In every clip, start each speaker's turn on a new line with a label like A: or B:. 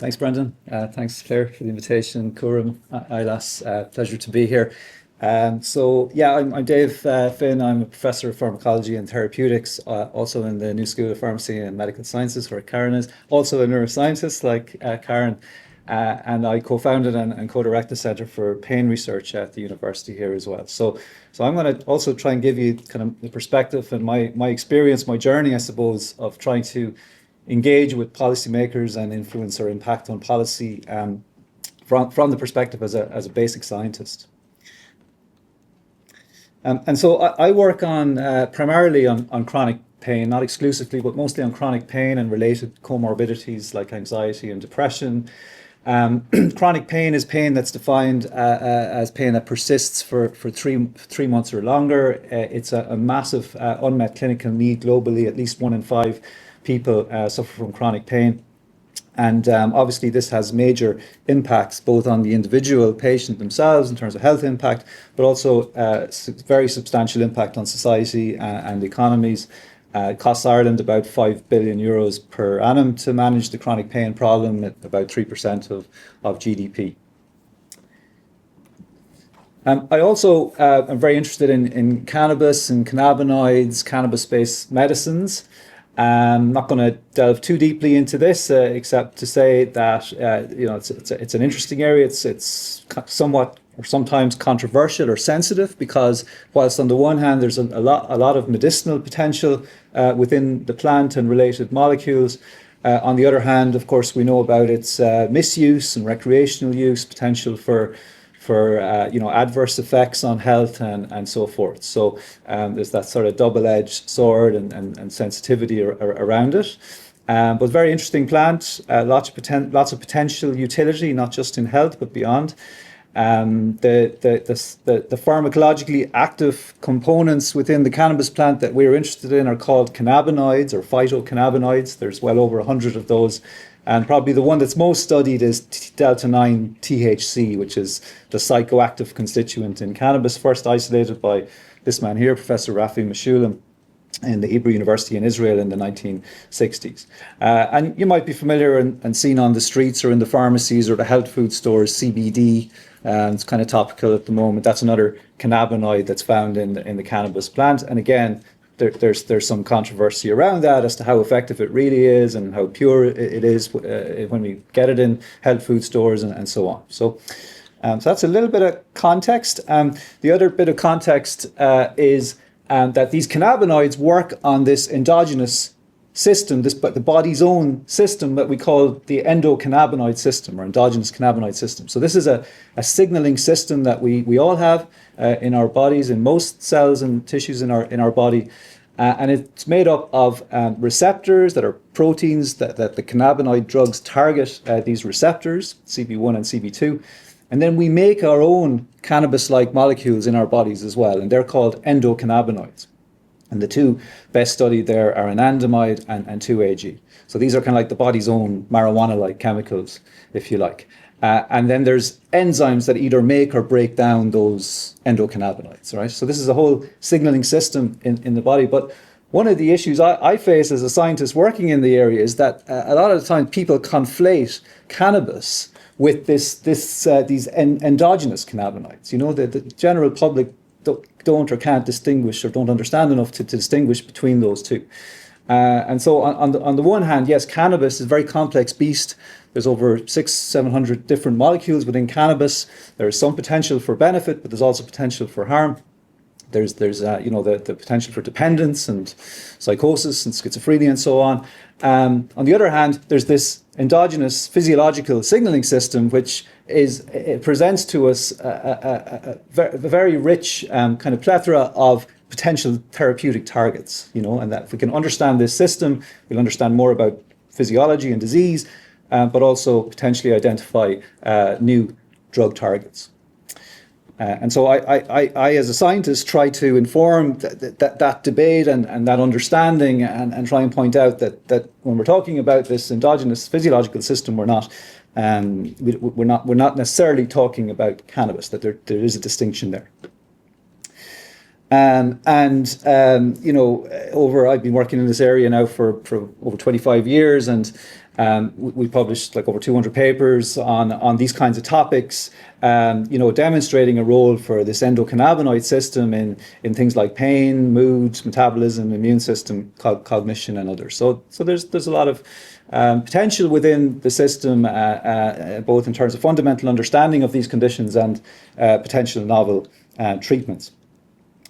A: Thanks, Brendan. Thanks, Claire, for the invitation. Coram, Ailas, pleasure to be here. I'm Dave Finn. I'm a professor of pharmacology and therapeutics, also in the New School of Pharmacy and Medical Sciences, where Karen is. Also a neuroscientist like Karen. And I co-founded and co-direct the Centre for Pain Research at the university here as well. So I'm going to also try and give you kind of the perspective and my experience, my journey, I suppose, of trying to engage with policymakers and influence or impact on policy from the perspective as a basic scientist. And so I work on primarily on chronic pain, not exclusively, but mostly on chronic pain and related comorbidities like anxiety and depression. Chronic pain is pain that's defined as pain that persists for three months or longer. It's a massive unmet clinical need globally. At least 1 in 5 people suffer from chronic pain. And obviously this has major impacts both on the individual patient themselves in terms of health impact, but also very substantial impact on society and economies. It costs Ireland about €5 billion per annum to manage the chronic pain problem, at about 3% of GDP. I also am very interested in cannabis and cannabinoids, cannabis-based medicines. I'm not going to delve too deeply into this, except to say that it's an interesting area. It's somewhat or sometimes controversial or sensitive because whilst on the one hand there's a lot of medicinal potential within the plant and related molecules, on the other hand, of course, we know about its misuse and recreational use, potential for adverse effects on health and so forth. So there's that sort of double-edged sword and sensitivity around it. But very interesting plant, lots of potential utility, not just in health but beyond. The pharmacologically active components within the cannabis plant that we're interested in are called cannabinoids or phytocannabinoids. There's well over 100 of those. And probably the one that's most studied is delta-9 THC, which is the psychoactive constituent in cannabis, first isolated by this man here, Professor Rafi Meshulam, in the Hebrew University in Israel in the 1960s. And you might be familiar and seen on the streets or in the pharmacies or the health food stores, CBD. It's kind of topical at the moment. That's another cannabinoid that's found in the cannabis plant. And again, there's some controversy around that as to how effective it really is and how pure it is when we get it in health food stores and so on. So that's a little bit of context. The other bit of context is that these cannabinoids work on this endogenous system, the body's own system that we call the endocannabinoid system or endogenous cannabinoid system. So this is a signaling system that we all have in our bodies, in most cells and tissues in our body. And it's made up of receptors that are proteins that the cannabinoid drugs target these receptors, CB1 and CB2. And then we make our own cannabis-like molecules in our bodies as well, and they're called endocannabinoids. And the two best studied there are anandamide and 2-AG. So these are kind of like the body's own marijuana-like chemicals, if you like. And then there's enzymes that either make or break down those endocannabinoids, right? So this is a whole signaling system in the body. But one of the issues I face as a scientist working in the area is that a lot of the time people conflate cannabis with these endogenous cannabinoids. You know, the general public don't or can't distinguish or don't understand enough to distinguish between those two. And so on the one hand, yes, cannabis is a very complex beast. There's over 600-700 different molecules within cannabis. There is some potential for benefit, but there's also potential for harm. There's the potential for dependence and psychosis and schizophrenia and so on. On the other hand, there's this endogenous physiological signaling system, which it presents to us a very rich kind of plethora of potential therapeutic targets, and that if we can understand this system, we'll understand more about physiology and disease, but also potentially identify new drug targets. And so I, as a scientist, try to inform that debate and that understanding and try and point out that when we're talking about this endogenous physiological system, we're not necessarily talking about cannabis, that there is a distinction there. I've been working in this area now for over 25 years, and We published like over 200 papers on these kinds of topics, demonstrating a role for this endocannabinoid system in things like pain, mood, metabolism, immune system, cognition, and others. So there's a lot of potential within the system, both in terms of fundamental understanding of these conditions and potential novel treatments.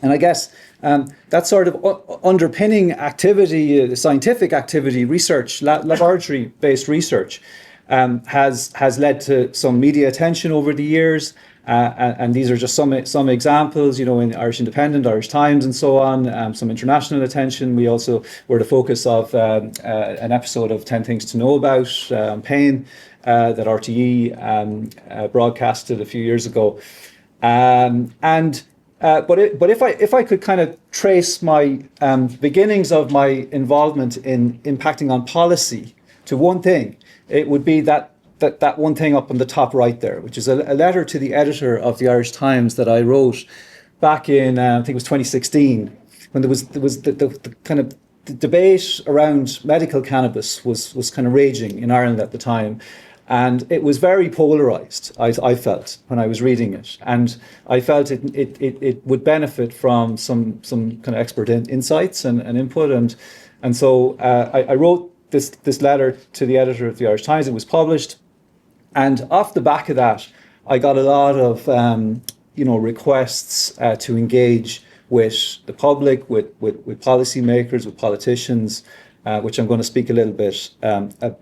A: And I guess that sort of underpinning activity, scientific activity, research, laboratory-based research, has led to some media attention over the years. And these are just some examples, in Irish Independent, Irish Times, and so on. Some international attention. We also were the focus of an episode of 10 Things to Know About pain that RTE broadcasted a few years ago. But if I could kind of trace my beginnings of my involvement in impacting on policy to one thing, it would be that one thing up on the top right there, which is a letter to the editor of the Irish Times that I wrote back in I think it was 2016, when there was the kind of the debate around medical cannabis was kind of raging in Ireland at the time. And it was very polarized, I felt, when I was reading it. And I felt it would benefit from some kind of expert insights and input. And so I wrote this letter to the editor of the Irish Times. It was published. And off the back of that, I got a lot of requests to engage with the public, with policymakers, with politicians, which I'm going to speak a little bit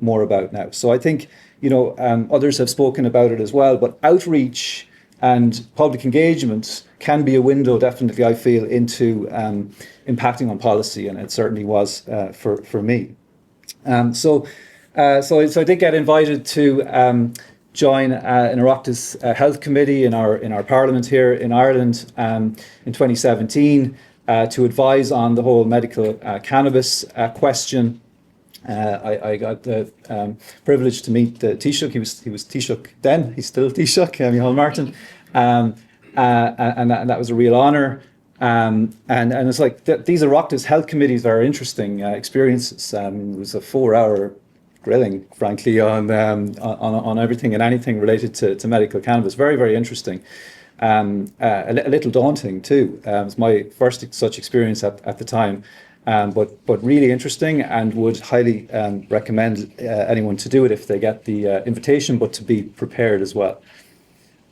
A: more about now. So I think, others have spoken about it as well, but outreach and public engagement can be a window, definitely, I feel, into impacting on policy, and it certainly was for me. So I did get invited to join an Oireachtas Health Committee in our Parliament here in Ireland in 2017 to advise on the whole medical cannabis question. I got the privilege to meet Taoiseach. He was Taoiseach then. He's still Taoiseach, Micheál Martin, and that was a real honour. And it's like these Oireachtas Health Committees are interesting experiences. It was a 4-hour grilling, frankly, on everything and anything related to medical cannabis. Very, very interesting. A little daunting too. It was my first such experience at the time. But really interesting, and would highly recommend anyone to do it if they get the invitation, but to be prepared as well.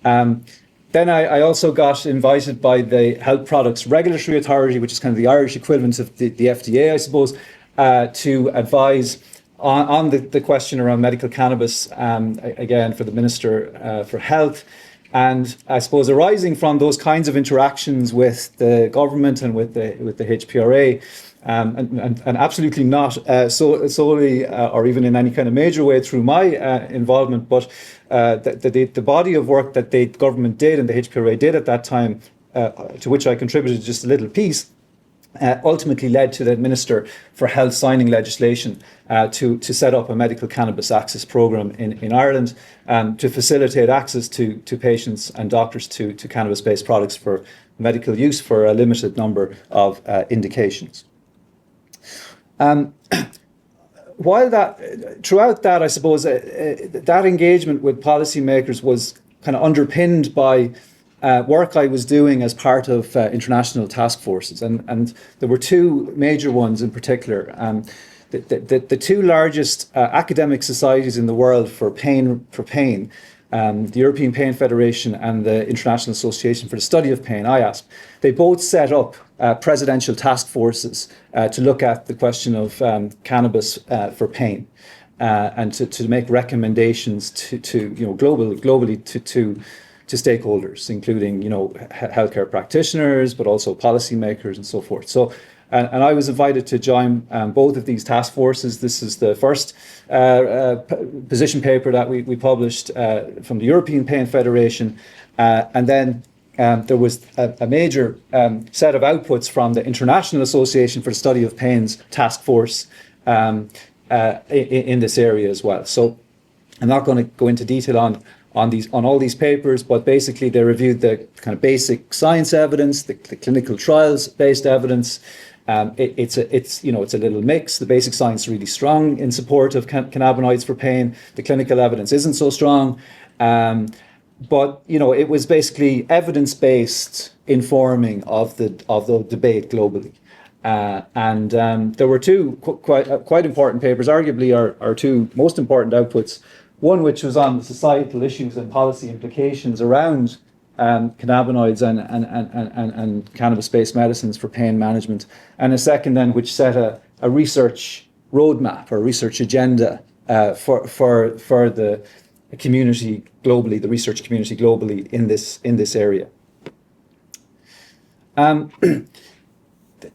A: Then I also got invited by the Health Products Regulatory Authority, which is kind of the Irish equivalent of the FDA, I suppose, to advise on the question around medical cannabis, again, for the Minister for Health. And I suppose arising from those kinds of interactions with the government and with the HPRA, and absolutely not solely or even in any kind of major way through my involvement, but the body of work that the government did and the HPRA did at that time, to which I contributed just a little piece, ultimately led to the Minister for Health signing legislation to set up a medical cannabis access programme in Ireland to facilitate access to patients and doctors to cannabis-based products for medical use for a limited number of indications. Throughout that, I suppose, that engagement with policymakers was kind of underpinned by work I was doing as part of international task forces, and there were two major ones in particular. The two largest academic societies in the world for pain, the European Pain Federation and the International Association for the Study of Pain, IASP, they both set up presidential task forces to look at the question of cannabis for pain and to make recommendations to globally to stakeholders, including healthcare practitioners, but also policymakers and so forth. So, and I was invited to join both of these task forces. This is the first position paper that we published from the European Pain Federation, and then there was a major set of outputs from the International Association for the Study of Pain's task force in this area as well. So I'm not going to go into detail on all these papers, but basically they reviewed the kind of basic science evidence, the clinical trials based evidence, It's a little mix. The basic science is really strong in support of cannabinoids for pain. The clinical evidence isn't so strong. But it was basically evidence-based informing of the debate globally. And there were two quite important papers, arguably our two most important outputs. One which was on the societal issues and policy implications around cannabinoids and cannabis-based medicines for pain management, and a second then which set a research roadmap or research agenda for the community globally, the research community globally in this area.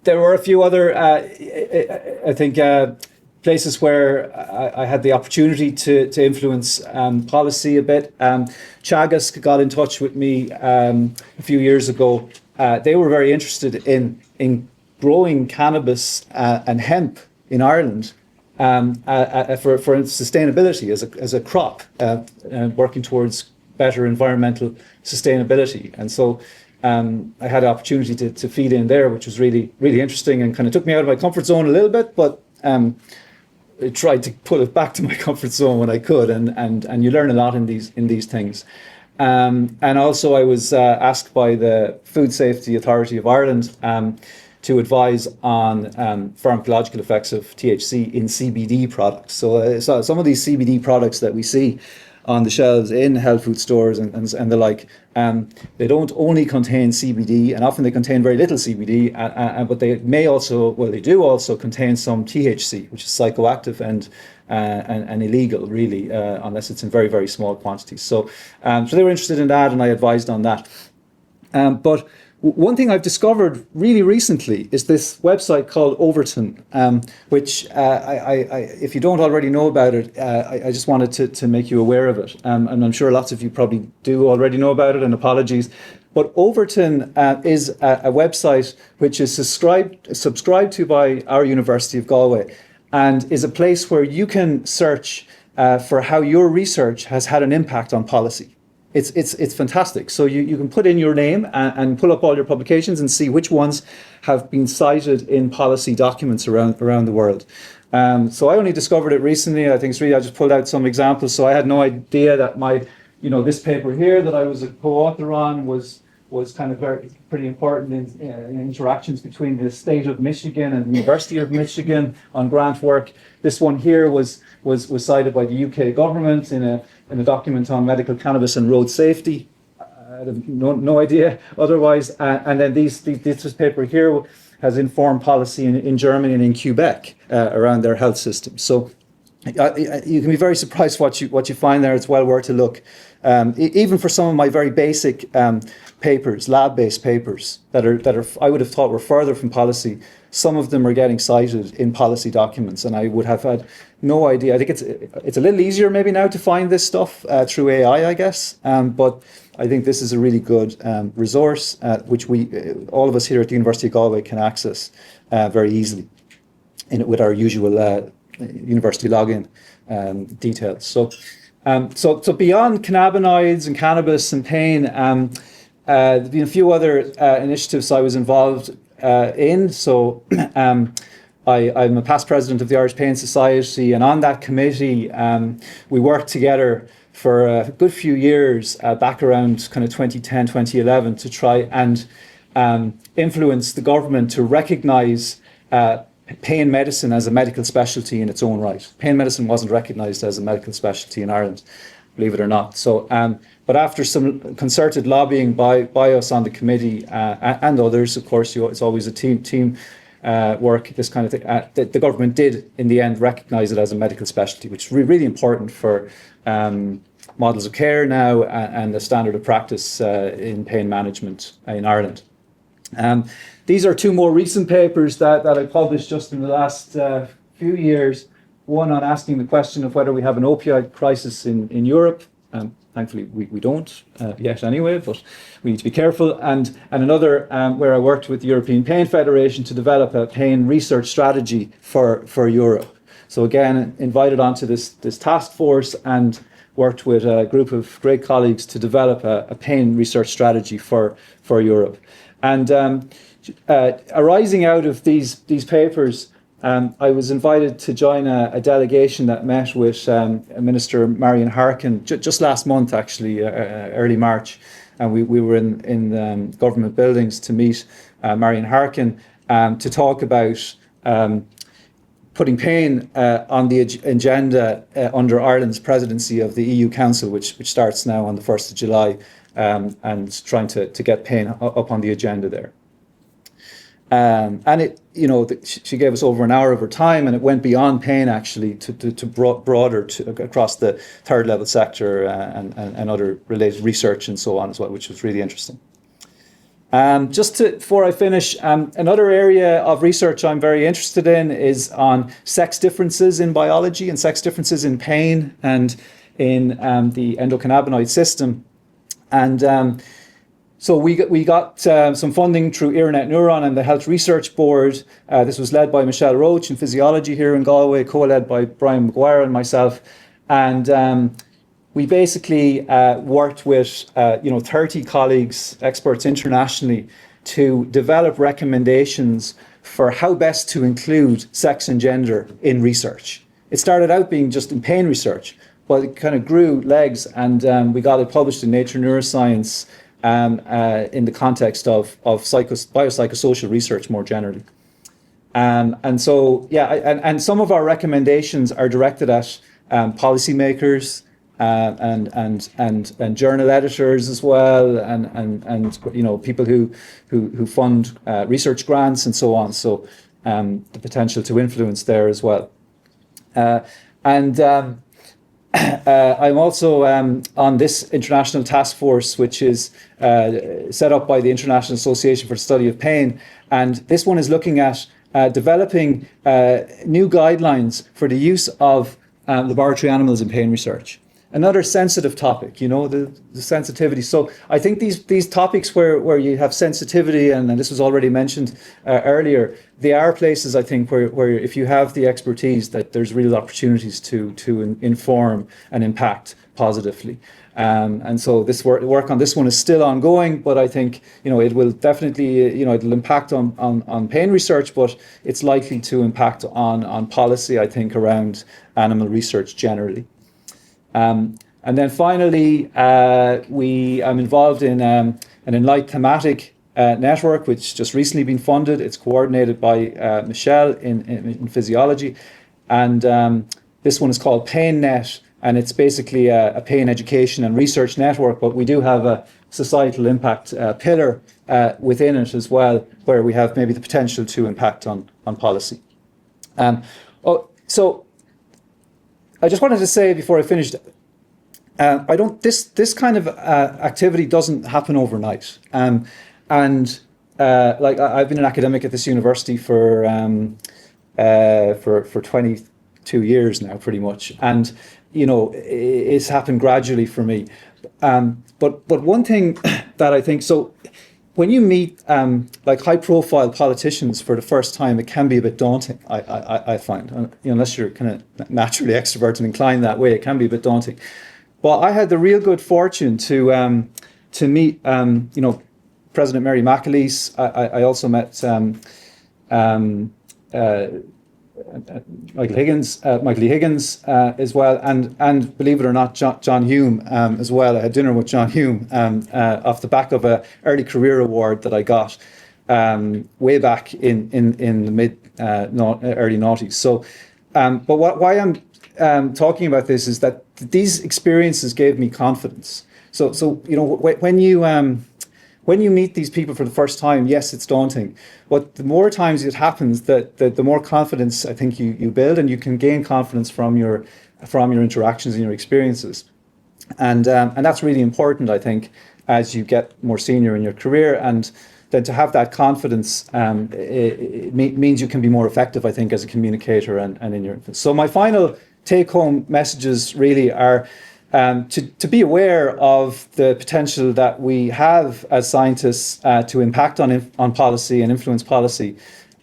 A: There were a few other, I think, places where I had the opportunity to influence policy a bit. Teagasc got in touch with me a few years ago. They were very interested in growing cannabis and hemp in Ireland for sustainability as a crop, working towards better environmental sustainability. And so I had the opportunity to feed in there, which was really, really interesting and kind of took me out of my comfort zone a little bit, but I tried to pull it back to my comfort zone when I could, and you learn a lot in these things. And also I was asked by the Food Safety Authority of Ireland to advise on pharmacological effects of THC in CBD products. So some of these CBD products that we see on the shelves in health food stores and the like, they don't only contain CBD, and often they contain very little CBD, but they may also, well, they do also contain some THC, which is psychoactive and illegal, really, unless it's in very, very small quantities. So they were interested in that, and I advised on that. But one thing I've discovered really recently is this website called Overton, which if you don't already know about it, I just wanted to make you aware of it. And I'm sure lots of you probably do already know about it, and apologies. But Overton is a website which is subscribed to by our University of Galway, and is a place where you can search for how your research has had an impact on policy. It's fantastic. So you can put in your name and pull up all your publications and see which ones have been cited in policy documents around the world. So I only discovered it recently. I think I just pulled out some examples. So I had no idea that this paper here that I was a co-author on was kind of pretty important in interactions between the state of Michigan and the University of Michigan on grant work. This one here was cited by the UK government in a document on medical cannabis and road safety. I have no idea otherwise. And then this paper here has informed policy in Germany and in Quebec around their health system. So you can be very surprised what you find there. It's well worth a look. Even for some of my very basic papers, lab-based papers that are I would have thought were further from policy, some of them are getting cited in policy documents, and I would have had no idea. I think it's a little easier maybe now to find this stuff through AI, I guess. But I think this is a really good resource which all of us here at the University of Galway can access very easily with our usual university login details. So beyond cannabinoids and cannabis and pain, there's been a few other initiatives I was involved in. So I'm a past president of the Irish Pain Society, and on that committee we worked together for a good few years back around kind of 2010, 2011 to try and influence the government to recognise pain medicine as a medical specialty in its own right. Pain medicine wasn't recognised as a medical specialty in Ireland, believe it or not. So, but after some concerted lobbying by us on the committee and others, of course, it's always a team work, this kind of thing, the government did in the end recognise it as a medical specialty, which is really important for models of care now and the standard of practice in pain management in Ireland. These are two more recent papers that I published just in the last few years. One on asking the question of whether we have an opioid crisis in Europe. Thankfully, we don't yet anyway, but we need to be careful. And another where I worked with the European Pain Federation to develop a pain research strategy for Europe. So again, invited onto this task force and worked with a group of great colleagues to develop a pain research strategy for Europe. And arising out of these papers, I was invited to join a delegation that met with Minister Marion Harkin just last month, actually, early March, and we were in government buildings to meet Marion Harkin to talk about putting pain on the agenda under Ireland's presidency of the EU Council, which starts now on the 1st of July, and trying to get pain up on the agenda there. And it, she gave us over an hour of her time, and it went beyond pain actually to broader across the third level sector and other related research and so on as well, which was really interesting. Before I finish, another area of research I'm very interested in is on sex differences in biology and sex differences in pain and in the endocannabinoid system. And so we got some funding through Earanet Neuron and the Health Research Board. This was led by Michelle Roach in physiology here in Galway, co-led by Brian Maguire and myself. And we basically worked with 30 colleagues, experts internationally, to develop recommendations for how best to include sex and gender in research. It started out being just in pain research, but it kind of grew legs, and we got it published in Nature Neuroscience in the context of biopsychosocial research more generally. And so, and some of our recommendations are directed at policymakers and journal editors as well, and people who fund research grants and so on. So the potential to influence there as well. I'm also on this international task force, which is set up by the International Association for the Study of Pain. And this one is looking at developing new guidelines for the use of laboratory animals in pain research. Another sensitive topic, the sensitivity. So I think these topics where you have sensitivity, and this was already mentioned earlier, they are places, I think, where if you have the expertise, that there's real opportunities to inform and impact positively. And so this work on this one is still ongoing, but I think, it will definitely, it'll impact on pain research, but it's likely to impact on policy, I think, around animal research generally. And then finally, I'm involved in an Enlight thematic network, which just recently been funded. It's coordinated by Michelle in physiology. And this one is called PainNet, and it's basically a pain education and research network, but we do have a societal impact pillar within it as well, where we have maybe the potential to impact on policy. So I just wanted to say before I finished, this kind of activity doesn't happen overnight. I've been an academic at this university for 22 years now, pretty much, and it's happened gradually for me. But one thing that I think, so when you meet high-profile politicians for the first time, it can be a bit daunting. I find, unless you're kind of naturally extrovert and inclined that way, it can be a bit daunting. But I had the real good fortune to meet, President Mary McAleese. I also met Michael Lee Higgins as well, and believe it or not, John Hume as well. I had dinner with John Hume off the back of an early career award that I got way back in the early noughties. So, but why I'm talking about this is that these experiences gave me confidence. So when you meet these people for the first time, yes, it's daunting. But the more times it happens, the more confidence I think you build, and you can gain confidence from your interactions and your experiences. And that's really important, I think, as you get more senior in your career. And then to have that confidence it means you can be more effective, I think, as a communicator and in your. So my final take-home messages really are to be aware of the potential that we have as scientists to impact on policy and influence policy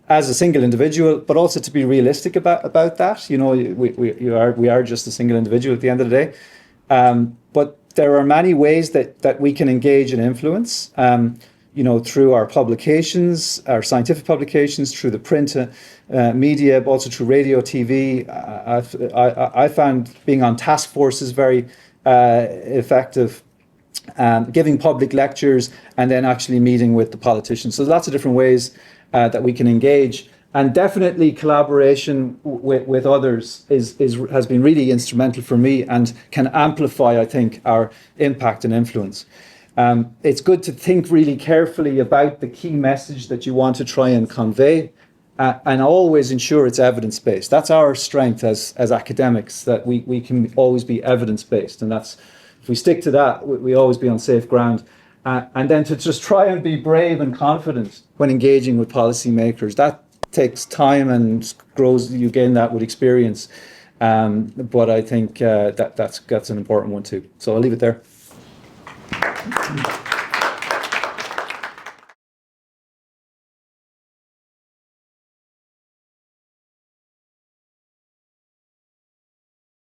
A: as a single individual, but also to be realistic about that. We are just a single individual at the end of the day. But there are many ways that we can engage and influence. through our publications, our scientific publications, through the print media, but also through radio, TV. I found being on task forces very effective, giving public lectures, and then actually meeting with the politicians. So there's lots of different ways that we can engage. And definitely collaboration with others has been really instrumental for me and can amplify, I think, our impact and influence. It's good to think really carefully about the key message that you want to try and convey, and always ensure it's evidence-based. That's our strength as academics, that we can always be evidence-based, and that's, if we stick to that, we always be on safe ground. And then to just try and be brave and confident when engaging with policymakers. That takes time and grows. You gain that with experience, but I think that's an important one too. So I'll leave it there.